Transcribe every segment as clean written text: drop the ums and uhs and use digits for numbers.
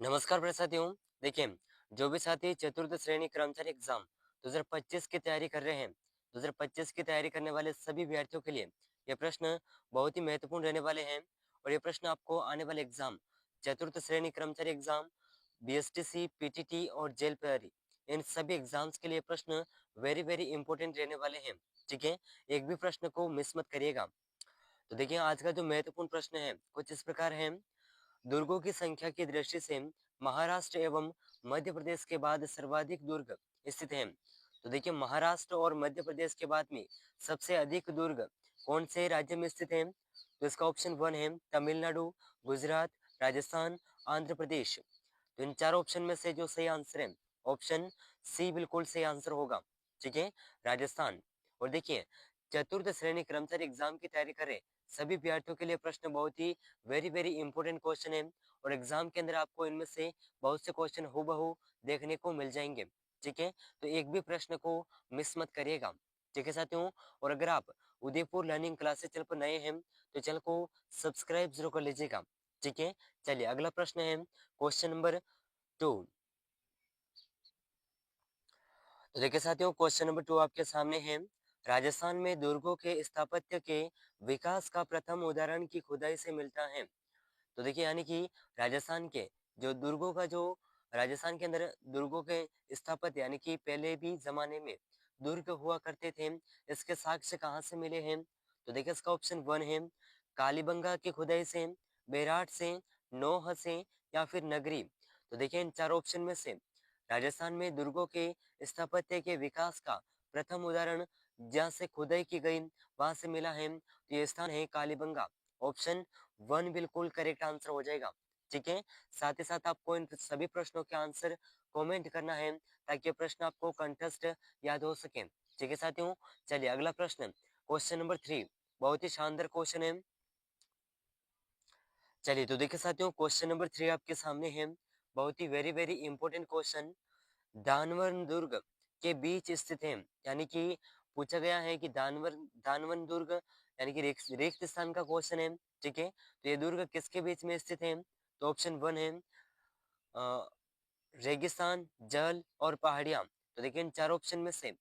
नमस्कार प्रिय साथियों। देखिए, जो भी साथी चतुर्थ श्रेणी कर्मचारी एग्जाम 2025 की तैयारी कर रहे हैं, 2025 की तैयारी करने वाले सभी विद्यार्थियों के लिए ये प्रश्न बहुत ही महत्वपूर्ण रहने वाले हैं। और ये प्रश्न आपको आने वाले एग्जाम चतुर्थ श्रेणी कर्मचारी एग्जाम, बीएसटीसी, पीटीटी और जेल तैयारी, इन सभी एग्जाम्स के लिए प्रश्न वेरी वेरी इंपॉर्टेंट रहने वाले हैं। ठीक है, एक भी प्रश्न को मिस मत करिएगा। तो देखिए, आज का जो महत्वपूर्ण प्रश्न है कुछ इस प्रकार है। दुर्गों की संख्या की दृष्टि से महाराष्ट्र एवं मध्य प्रदेश के बाद सर्वाधिक दुर्ग स्थित हैं। तो देखिए, महाराष्ट्र और मध्य प्रदेश के बाद में सबसे अधिक दुर्ग कौन से राज्य में स्थित हैं? तो इसका ऑप्शन वन है तमिलनाडु, गुजरात, राजस्थान, आंध्र प्रदेश। तो इन चार ऑप्शन में से जो सही आंसर है, ऑप्शन सी बिल्कुल सही आंसर होगा। ठीक है, राजस्थान। और देखिए, चतुर्थ श्रेणी कर्मचारी एग्जाम की तैयारी करें सभी विद्यार्थियों के लिए प्रश्न बहुत ही वेरी वेरी इंपॉर्टेंट क्वेश्चन है। और एग्जाम के अंदर आपको इनमें से बहुत से क्वेश्चन हूबहू देखने को मिल जाएंगे। ठीक है, तो एक भी प्रश्न को मिस मत करिएगा। ठीक है साथियों, और अगर आप उदयपुर लर्निंग क्लासेस चैनल पर नए हैं तो चैनल को सब्सक्राइब जरूर कर लीजिएगा। ठीक है, चलिए अगला प्रश्न है क्वेश्चन नंबर 2। तो देखिए साथियों, क्वेश्चन नंबर 2 आपके सामने है। राजस्थान में दुर्गों के स्थापत्य के विकास का प्रथम उदाहरण की खुदाई से मिलता है। तो देखिए, यानी कि राजस्थान के जो दुर्गों का जो राजस्थान के अंदर दुर्गों के स्थापत्य, यानी कि पहले भी जमाने में दुर्ग हुआ करते थे, इसके साक्ष्य कहाँ से मिले हैं? तो देखिए, इसका ऑप्शन वन है कालीबंगा की खुदाई से, बेराट से, नौह से, या फिर नगरी। तो देखिए, इन चार ऑप्शन में से राजस्थान में दुर्गों के स्थापत्य के विकास का प्रथम उदाहरण जहाँ से खुदाई की गई वहां से मिला है, तो ये स्थान है कालीबंगा। ऑप्शन वन बिल्कुल करेक्ट आंसर हो जाएगा। ठीक है, साथ ही साथ आपको इन सभी प्रश्नों के आंसर कमेंट करना है ताकि ये प्रश्न आपको कंठस्थ याद हो सके। ठीक है साथियों, चलिए अगला प्रश्न क्वेश्चन नंबर 3, बहुत ही शानदार क्वेश्चन है। चलिए तो देखिए साथियों, क्वेश्चन नंबर 3 आपके सामने है। बहुत ही वेरी वेरी इंपॉर्टेंट क्वेश्चन। दानवन दुर्ग के बीच स्थित है, यानी कि पूछा गया है कि दानवन दुर्ग, यानी कि रिक्त स्थान का क्वेश्चन है। ठीक है, तो ये दुर्ग किसके बीच में स्थित है? तो ऑप्शन वन है अ, रेगिस्तान, जल और पहाड़ियाँ। तो देखिए, इन चार ऑप्शन में से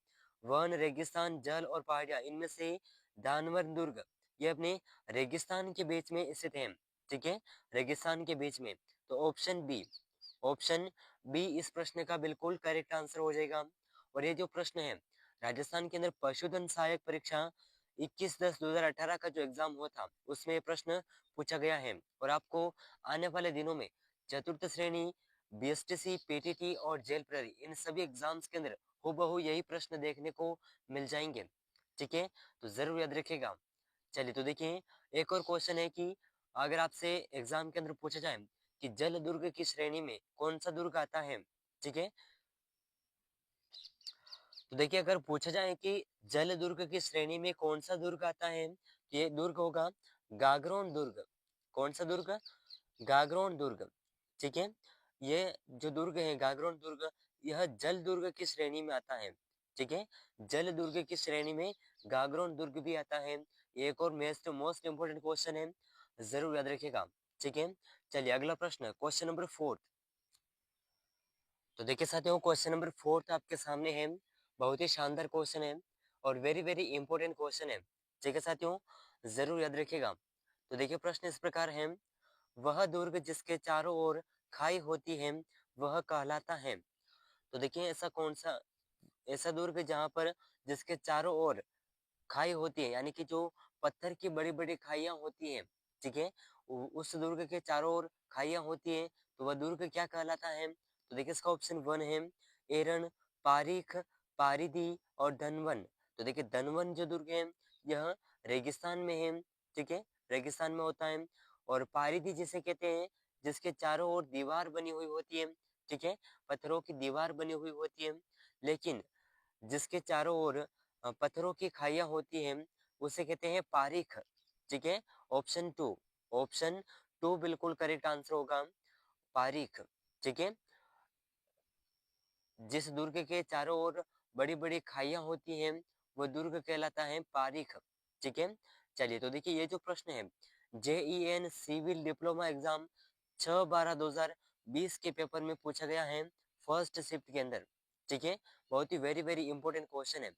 वन, रेगिस्तान, जल और पहाड़ियाँ, इनमें से दानवन दुर्ग ये अपने रेगिस्तान के बीच में स्थित है। ठीक है, रेगिस्तान के बीच में। तो ऑप्शन बी इस प्रश्न का बिल्कुल करेक्ट आंसर हो जाएगा। और ये जो प्रश्न है, राजस्थान के अंदर पशुधन सहायक परीक्षा 21/10/2018 का जो एग्जाम हुआ था उसमें ये प्रश्न पूछा गया है। और आपको आने वाले दिनों में चतुर्थ श्रेणी, बीएसटीसी, पीटीटी और जेल प्रहरी, इन सभी एग्जाम्स के अंदर हूबहू यही प्रश्न देखने को मिल जाएंगे। ठीक है, तो जरूर याद रखिएगा। चलिए तो देखिए, एक और क्वेश्चन है कि अगर आपसे एग्जाम के अंदर पूछा जाए कि जल दुर्ग की श्रेणी में कौन सा दुर्ग आता है? ठीक है, तो देखिए, अगर पूछा जाए कि जल दुर्ग की श्रेणी में कौन सा दुर्ग आता है, तो ये दुर्ग होगा गागरोन दुर्ग। कौन सा दुर्ग? गागरोन दुर्ग। ठीक है, ये जो दुर्ग है गागरोन दुर्ग, यह जल दुर्ग की श्रेणी में आता है। ठीक है, जल दुर्ग की श्रेणी में गागरोन दुर्ग भी आता है। एक और मोस्ट इंपोर्टेंट क्वेश्चन है, जरूर याद रखिएगा। ठीक है, चलिए अगला प्रश्न क्वेश्चन नंबर 4। तो देखिए साथियों, क्वेश्चन नंबर 4 आपके सामने है। बहुत ही शानदार क्वेश्चन है और वेरी वेरी इंपॉर्टेंट क्वेश्चन है। ठीक है साथियों, जरूर याद रखिएगा। तो देखिए, प्रश्न इस प्रकार है, वह दुर्ग जिसके चारों ओर खाई होती है वह कहलाता है। तो देखिए, ऐसा दुर्ग जहाँ पर जिसके चारों ओर खाई होती है, यानी कि जो पत्थर की बड़ी बड़ी खाइयां होती हैं। ठीक है, उस दुर्ग के चारों ओर खाइयां होती हैं, तो वह दुर्ग क्या कहलाता है? तो देखिए, इसका ऑप्शन वन है एरन, पारीख, पारीदी और धनवन। तो देखिए, धनवन जो दुर्ग है यह रेगिस्तान में है। ठीक है, रेगिस्तान में होता है। और पारीदी जिसे कहते हैं जिसके चारों ओर दीवार बनी हुई होती है। ठीक है, पत्थरों की दीवार बनी हुई होती है। लेकिन जिसके चारों ओर पत्थरों की खाइयां होती हैं उसे कहते हैं पारीख। ठीक है, ऑप्शन टू, ऑप्शन टू बिल्कुल करेक्ट आंसर होगा, पारीख। ठीक है, जिस दुर्ग के चारों ओर बड़ी बड़ी खाइयां होती हैं वो दुर्ग कहलाता है पारीख। ठीक है, चलिए तो देखिए, ये जो प्रश्न है जेईएन सिविल डिप्लोमा एग्जाम 6/12/2025 2020 के पेपर में पूछा गया है फर्स्ट शिफ्ट के अंदर। ठीक है, बहुत ही वेरी वेरी इंपॉर्टेंट क्वेश्चन है।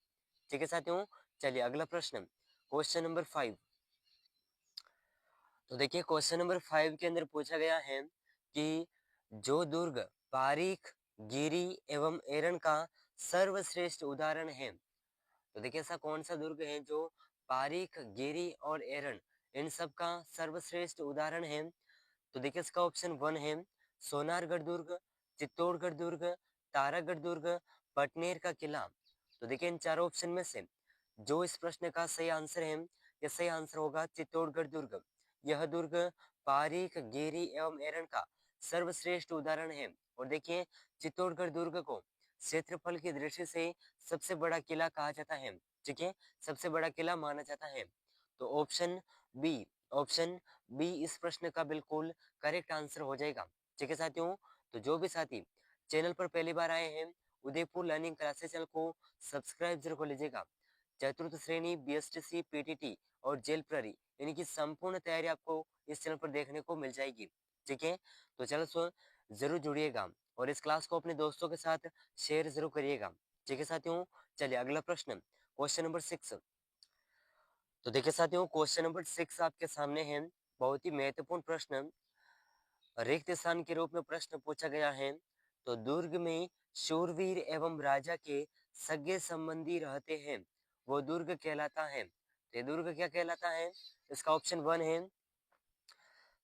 ठीक है साथियों, चलिए अगला प्रश्न, क्वेश्चन नंबर 5। तो देखिए क्वेश्चन नंबर 5 के अंदर पूछा गया है कि जो दुर्ग पारीख, गिरी एवं एरन का सर्वश्रेष्ठ उदाहरण है। तो देखिए ऐसा कौन सा दुर्ग है जो पारीख, गिरी और एरन इन सब का सर्वश्रेष्ठ उदाहरण है। तो देखिए इसका ऑप्शन 1 है सोनारगढ़ दुर्ग, चित्तौड़गढ़ दुर्ग, तारागढ़ दुर्ग, पटनेर का किला। तो देखिए इन चारों ऑप्शन में से जो इस प्रश्न का सही आंसर है, यह सही आंसर होगा चित्तौड़गढ़ दुर्ग। यह दुर्ग पारीख, गेरी एवं एरन का सर्वश्रेष्ठ उदाहरण है। और देखिए चित्तौड़गढ़ दुर्ग को क्षेत्रफल की दृष्टि से सबसे बड़ा किला कहा जाता है। ठीक है, सबसे बड़ा किला माना जाता है। तो बी ऑप्शन बी इस प्रश्न का बिल्कुल करेक्ट आंसर हो जाएगा। ठीक है साथियों, तो जो भी साथी चैनल पर पहली बार आए हैं, उदयपुर लर्निंग क्लासेस चैनल को सब्सक्राइब जरूर कर लीजिएगा। चतुर्थ श्रेणी, बीएसटीसी, पीटीटी और जेल प्रहरी इनकी संपूर्ण तैयारी आपको इस चैनल पर देखने को मिल जाएगी। ठीक है, तो चलो जरूर जुड़िएगा और इस क्लास को अपने दोस्तों के साथ शेयर जरूर करिएगा। ठीक है साथियों, चलिए अगला प्रश्न, क्वेश्चन नंबर 6। तो देखिए साथियों क्वेश्चन नंबर 6 आपके सामने है। बहुत ही महत्वपूर्ण प्रश्न, रिक्त स्थान के रूप में प्रश्न पूछा गया है। तो दुर्ग में शूरवीर एवं राजा के सगे संबंधी रहते हैं, वो दुर्ग कहलाता है। तो ये दुर्ग क्या कहलाता है? इसका ऑप्शन 1 है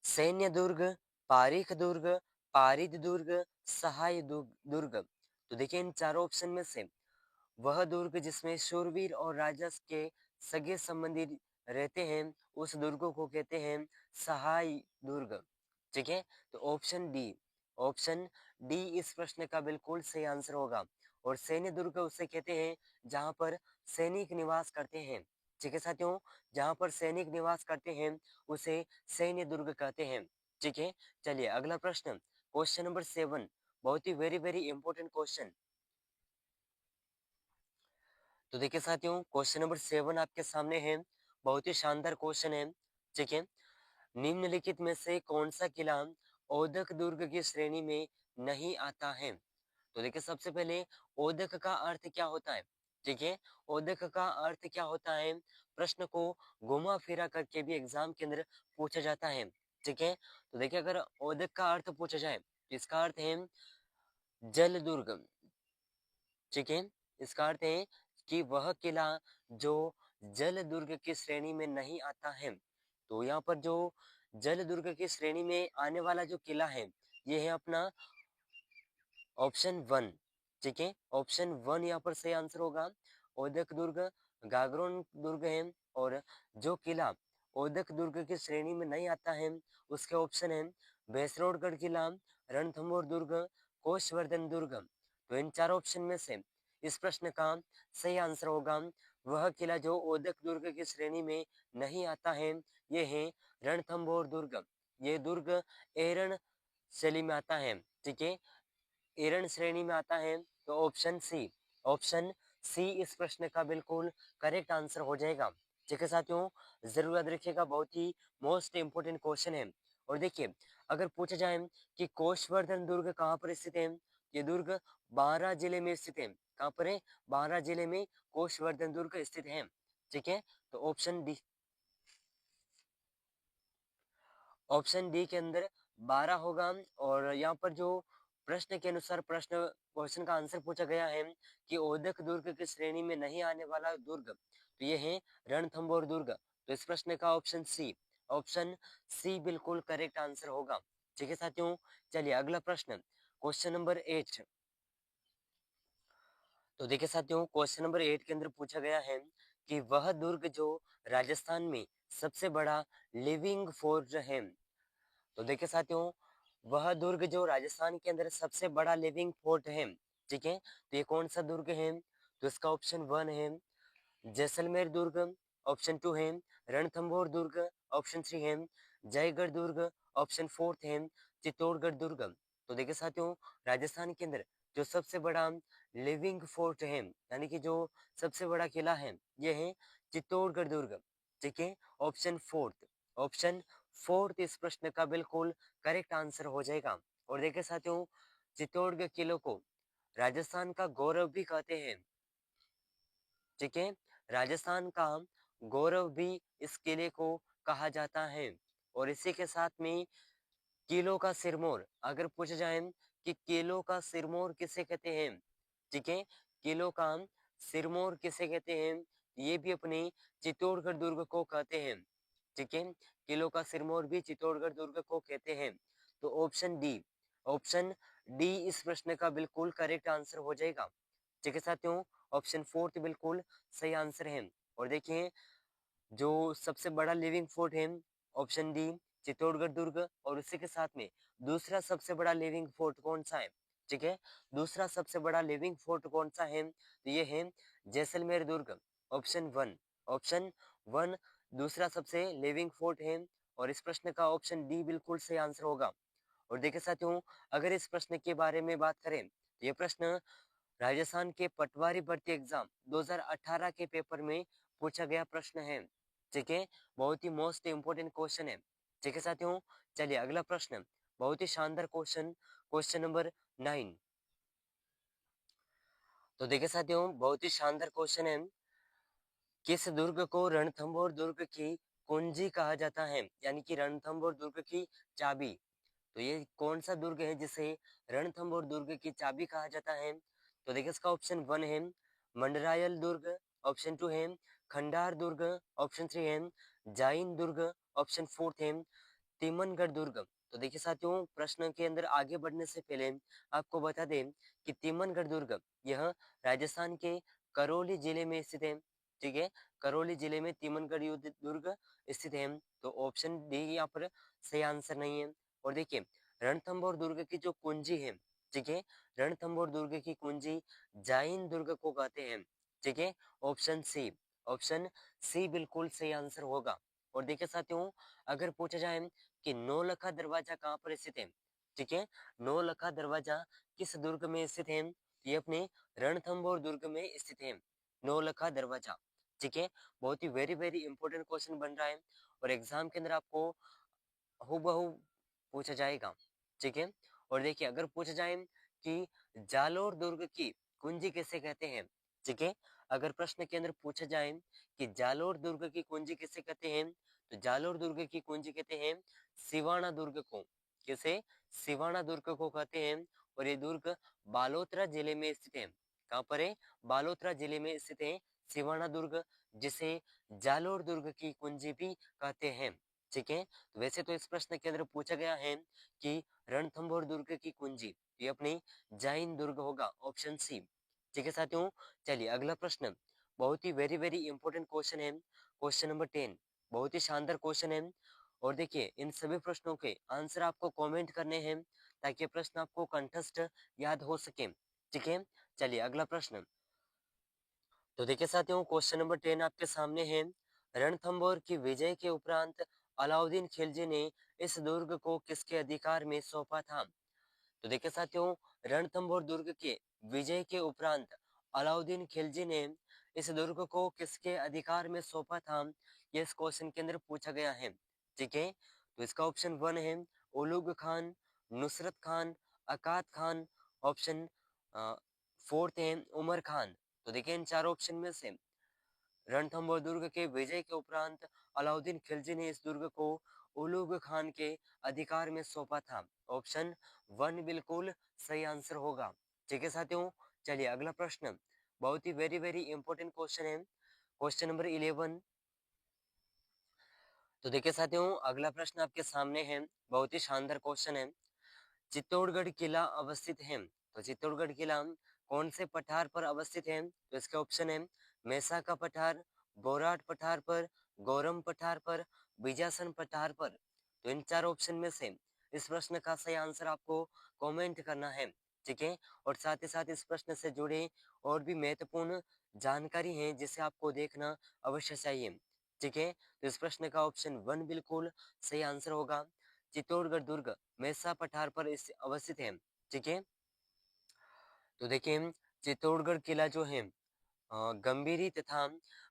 सैन्य दुर्ग, पारीख दुर्ग, पारिद दुर्ग, सहाय दुर्ग। तो देखिए इन चारों ऑप्शन में से वह दुर्ग जिसमें शूरवीर और राजा के सगे संबंधी रहते हैं, उस दुर्ग को कहते हैं सहाय दुर्ग। ठीक है, तो ऑप्शन डी इस प्रश्न का बिल्कुल सही आंसर होगा। और सैन्य दुर्ग उसे कहते हैं जहां पर सैनिक निवास करते हैं। ठीक है साथियों, जहां पर सैनिक निवास करते हैं उसे सैन्य दुर्ग कहते हैं। ठीक है, चलिए अगला प्रश्न, क्वेश्चन नंबर 7। बहुत ही वेरी वेरी इंपॉर्टेंट क्वेश्चन। तो देखिए साथियों क्वेश्चन नंबर 7 आपके सामने है। बहुत ही शानदार क्वेश्चन है। ठीक है, निम्नलिखित में से कौन सा किला ओदक दुर्ग की श्रेणी में नहीं आता है? तो देखिए सबसे पहले ओदक का अर्थ क्या होता है? ठीक है, ओदक का अर्थ क्या होता है? प्रश्न को घुमा फिरा करके भी एग्जाम के अंदर पूछा जाता है। ठीक है, तो देखिए अगर ओदक का अर्थ पूछा जाए तो इसका अर्थ है जल दुर्ग। ठीक है, इसका अर्थ है कि वह किला जो जल दुर्ग की श्रेणी में नहीं आता है। तो यहाँ पर जो जल दुर्ग की श्रेणी में आने वाला जो किला है, ये है अपना ऑप्शन 1। ठीक है, ऑप्शन 1 यहाँ पर सही आंसर होगा। ओदक दुर्ग, गागरोन दुर्ग है। और जो किला ओदक दुर्ग की श्रेणी में नहीं आता है उसके ऑप्शन है भैसरोडगढ़ किला, रणथंभौर दुर्ग, कोषवर्धन दुर्ग। तो इन चार ऑप्शन में से इस प्रश्न का सही आंसर होगा वह किला जो ओदक दुर्ग की श्रेणी में नहीं आता है, ये है रणथंभौर दुर्ग। ये दुर्ग एरन शैली में आता है। ठीक है, एरन श्रेणी में आता है। तो ऑप्शन सी इस प्रश्न का बिल्कुल करेक्ट आंसर हो जाएगा। ठीक है साथियों, जरूर याद रखिएगा, बहुत ही मोस्ट इंपोर्टेंट क्वेश्चन है। और देखिए अगर पूछा जाए कि कोषवर्धन दुर्ग कहाँ पर स्थित है, ये दुर्ग बारां जिले में स्थित है। कहाँ पर है? बारां जिले में कोषवर्धन दुर्ग स्थित है। ठीक है, तो ऑप्शन डी के अंदर 12 होगा। और यहाँ पर जो प्रश्न के अनुसार क्वेश्चन का आंसर पूछा गया है कि ओदक दुर्ग की श्रेणी में नहीं आने वाला दुर्ग, तो ये है रणथंभौर दुर्ग। तो इस प्रश्न का ऑप्शन सी बिल्कुल करेक्ट आंसर होगा। ठीक है साथियों, चलिए अगला प्रश्न, क्वेश्चन नंबर 8। तो देखिए साथियों क्वेश्चन नंबर 8 के अंदर पूछा गया है कि वह दुर्ग जो राजस्थान में सबसे बड़ा लिविंग फोर्ट है। तो देखिए साथियों वह दुर्ग जो राजस्थान के अंदर सबसे बड़ा लिविंग फोर्ट है। ठीक है, तो ये कौन सा दुर्ग है? तो इसका ऑप्शन 1 है जैसलमेर दुर्ग, ऑप्शन 2 है रणथंभौर दुर्ग, ऑप्शन 3 है जयगढ़ दुर्ग, ऑप्शन 4 है चित्तौड़गढ़ दुर्ग। तो देखिए साथियों राजस्थान के अंदर जो सबसे बड़ा लिविंग फोर्ट है, यानी कि जो सबसे बड़ा किला है, ये है चित्तौड़गढ़ दुर्ग। ठीक है, ऑप्शन फोर्थ इस प्रश्न का बिल्कुल करेक्ट आंसर हो जाएगा। और देखिए साथियों, चित्तौड़गढ़ किले को राजस्थान का गौरव भी कहते हैं। ठीक है, राजस्थान का गौरव भी इस किले को कहा जाता है। और इसी के साथ में किलों का सिरमौर, अगर पूछा जाए कि किलों का सिरमौर किसे कहते हैं, ठीक है, किलों का सिरमौर किसे कहते हैं, ये भी अपने चित्तौड़गढ़ दुर्ग को कहते हैं। ठीक है, किलों का सिरमौर भी चित्तौड़गढ़ दुर्ग को कहते हैं। तो ऑप्शन डी इस प्रश्न का बिल्कुल करेक्ट आंसर हो जाएगा। ठीक है साथियों, ऑप्शन फोर्थ बिल्कुल सही आंसर है। और देखिए, जो सबसे बड़ा लिविंग फोर्ट है, ऑप्शन डी चित्तौड़गढ़ दुर्ग। और उसी के साथ में दूसरा सबसे बड़ा लिविंग फोर्ट कौन सा है, ठीक है, दूसरा सबसे बड़ा लिविंग फोर्ट कौन सा है, तो ये है जैसलमेर दुर्ग। ऑप्शन वन दूसरा सबसे लिविंग फोर्ट है। और इस प्रश्न का ऑप्शन डी बिल्कुल सही आंसर होगा। और देखिए साथियों, अगर इस प्रश्न के बारे में बात करें तो ये प्रश्न राजस्थान के पटवारी भर्ती एग्जाम 2018 के पेपर में पूछा गया प्रश्न है। ठीक है, बहुत ही मोस्ट इंपोर्टेंट क्वेश्चन है। ठीक है साथियों, चलिए अगला प्रश्न, बहुत ही शानदार क्वेश्चन, क्वेश्चन नंबर 9। तो देखिए साथियों, बहुत ही शानदार क्वेश्चन है, किस दुर्ग को रणथंभौर दुर्ग की कुंजी कहा जाता है, यानी कि रणथंभौर दुर्ग की चाबी। तो ये कौन सा दुर्ग है जिसे रणथंभौर दुर्ग की चाबी कहा जाता है, तो देखिए इसका ऑप्शन 1 है मंडरायल दुर्ग, ऑप्शन 2 है खंडार दुर्ग, ऑप्शन 3 है जाइन दुर्ग, ऑप्शन 4 है तिमनगढ़ दुर्ग। तो देखिए साथियों, प्रश्न के अंदर आगे बढ़ने से पहले आपको बता दें कि तिमनगढ़ दुर्ग यह राजस्थान के करौली जिले में स्थित है। ठीक है, करौली जिले में तिमनगढ़ युद्ध दुर्ग स्थित है। तो ऑप्शन डी यहाँ पर सही आंसर नहीं है। और देखिए, रणथंभौर दुर्ग की जो कुंजी है, ठीक है, रणथंभौर दुर्ग की कुंजी जाइन दुर्ग को कहते हैं। ठीक है, ऑप्शन सी बिल्कुल सही आंसर होगा। और देखिए साथियों, अगर पूछा जाए कि नौलखा दरवाजा कहाँ पर स्थित है, ठीक है, नौलखा दरवाजा किस दुर्ग में स्थित है, ये अपने रणथंभौर दुर्ग में स्थित है, नौलखा दरवाजा। ठीक है, बहुत ही वेरी वेरी इंपॉर्टेंट क्वेश्चन बन रहा है और एग्जाम के अंदर आपको हूबहू पूछा जाएगा। ठीक है, और देखिए, अगर पूछा जाए कि जालोर दुर्ग की कुंजी किसे कहते हैं, ठीक है, अगर प्रश्न के अंदर पूछा जाए कि जालोर दुर्ग की कुंजी किसे कहते हैं, तो जालोर दुर्ग की कुंजी कहते हैं सिवाना दुर्ग को। किसे? सिवाना दुर्ग को कहते हैं। और ये दुर्ग बालोतरा जिले में स्थित है। कहाँ पर है? बालोतरा जिले में स्थित है सिवाना दुर्ग, जिसे जालोर दुर्ग की कुंजी भी कहते हैं। ठीक है, तो वैसे तो इस प्रश्न के अंदर पूछा गया है कि रणथंभौर दुर्ग की कुंजी, ये अपनी जाइन दुर्ग होगा, ऑप्शन सी। ठीक है साथियों, चलिए अगला प्रश्न, बहुत ही वेरी वेरी इंपॉर्टेंट क्वेश्चन है, क्वेश्चन नंबर 10, बहुत ही शानदार क्वेश्चन है। और देखिए, इन सभी प्रश्नों के आंसर आपको कमेंट करने हैं ताकि प्रश्न आपको कंठस्थ याद हो सके। ठीक है, चलिए अगला प्रश्न। तो देखिए साथियों, क्वेश्चन नंबर 10 आपके सामने है, रणथंभौर की विजय के उपरांत अलाउद्दीन खिलजी ने इस दुर्ग को किसके अधिकार में सौंपा था। तो देखिए साथियों, रणथंभौर दुर्ग के विजय के उपरांत अलाउद्दीन खिलजी ने इस दुर्ग को किसके अधिकार में सौंपा था, ये इस क्वेश्चन के अंदर पूछा गया है। ठीक है, तो इसका ऑप्शन 1 है उलुग खान, नुसरत खान, अकात खान, ऑप्शन 4 है उमर खान। तो देखिए, इन चारों ऑप्शन में से रणथंभौर दुर्ग के विजय के उपरांत अलाउद्दीन खिलजी ने इस दुर्ग को उलुग खान के अधिकार में सौंपा था। ऑप्शन 1 बिल्कुल सही आंसर होगा। ठीक है साथियों, चलिए अगला प्रश्न, बहुत ही वेरी वेरी इंपॉर्टेंट क्वेश्चन है, क्वेश्चन नंबर 11। तो देखिए साथियों, अगला प्रश्न आपके सामने है, बहुत ही शानदार क्वेश्चन है, चित्तौड़गढ़ किला अवस्थित है, तो चित्तौड़गढ़ किला कौन से पठार पर अवस्थित है, तो इसके ऑप्शन है मेसा का पठार, बोराट पठार पर, गौरम पठार पर, बीजासन पठार पर। तो इन चार ऑप्शन में से इस प्रश्न का सही आंसर आपको कमेंट करना है। ठीक है, और साथ ही साथ इस प्रश्न से जुड़े और भी महत्वपूर्ण जानकारी है जिसे आपको देखना अवश्य चाहिए। ठीक है, तो इस प्रश्न का ऑप्शन 1 बिल्कुल सही आंसर होगा। चित्तौड़गढ़ दुर्ग मेसा पठार पर अवस्थित है। ठीक है, तो देखिए, चित्तौड़गढ़ किला जो है गंभीरी तथा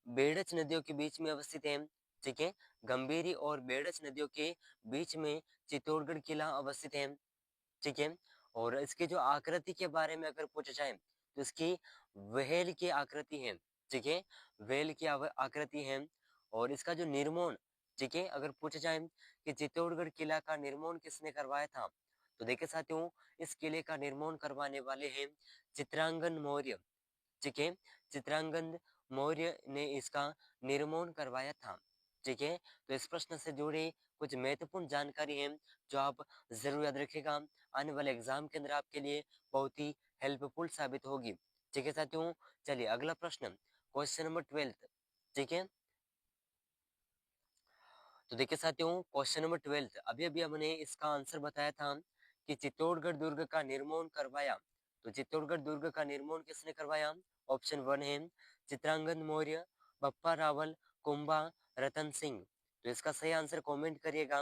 बेड़च नदियों के बीच में अवस्थित है। ठीक है, गंभीरी और बेड़च नदियों के बीच में चित्तौड़गढ़ किला अवस्थित है। ठीक है। और इसकी जो आकृति के बारे में अगर पूछा जाए तो इसकी व्हेल की आकृति है, ठीक है, व्हेल की आकृति है। और इसका जो निर्माण, ठीक है, अगर पूछा जाए कि चित्तौड़गढ़ किला का निर्माण किसने करवाया था, तो देखिए साथियों, इस किले का निर्माण करवाने वाले हैं चित्रांगन मौर्य, ठीक है, चित्रांगन मौर्य ने इसका निर्माण करवाया था, ठीक है। तो इस प्रश्न से जुड़ी कुछ महत्वपूर्ण जानकारी है जो आप जरूर याद रखिएगा, आने वाले एग्जाम के अंदर आपके लिए बहुत ही हेल्पफुल साबित होगी, ठीक है साथियों। चलिए अगला प्रश्न, क्वेश्चन नंबर 12, ठीक है। तो देखिए साथियों, क्वेश्चन नंबर 12 अभी अभी हमने इसका आंसर बताया था कि चित्तौड़गढ़ दुर्ग का निर्माण करवाया। तो चित्तौड़गढ़ दुर्ग का निर्माण किसने करवाया? ऑप्शन 1 है चित्रांगन मौर्य, बप्पा रावल, कुंभा, रतन सिंह। तो इसका सही आंसर कमेंट करिएगा।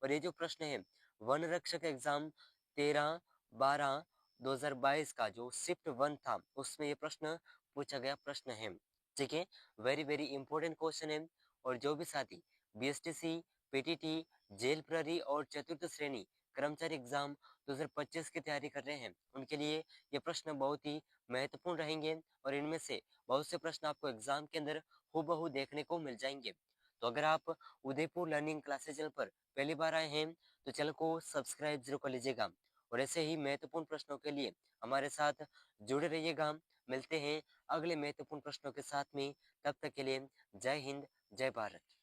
और ये जो प्रश्न है वन रक्षक एग्जाम 13/12/2022 का जो शिफ्ट 1 था उसमें ये प्रश्न पूछा गया प्रश्न है, ठीक है। वेरी वेरी इंपॉर्टेंट क्वेश्चन है। और जो भी साथी बीएसटीसी, पीटीटी, जेल प्रहरी और चतुर्थ श्रेणी कर्मचारी एग्जाम 2025 की तैयारी कर रहे हैं उनके लिए ये प्रश्न बहुत ही महत्वपूर्ण रहेंगे। और इनमें से बहुत से प्रश्न आपको एग्जाम के अंदर हूबहू देखने को मिल जाएंगे। तो अगर आप उदयपुर लर्निंग क्लासेस चैनल पर पहली बार आए हैं तो चैनल को सब्सक्राइब जरूर कर लीजिएगा। और ऐसे ही महत्वपूर्ण प्रश्नों के लिए हमारे साथ जुड़े रहिएगा। मिलते हैं अगले महत्वपूर्ण प्रश्नों के साथ में, तब तक के लिए जय हिंद, जय भारत।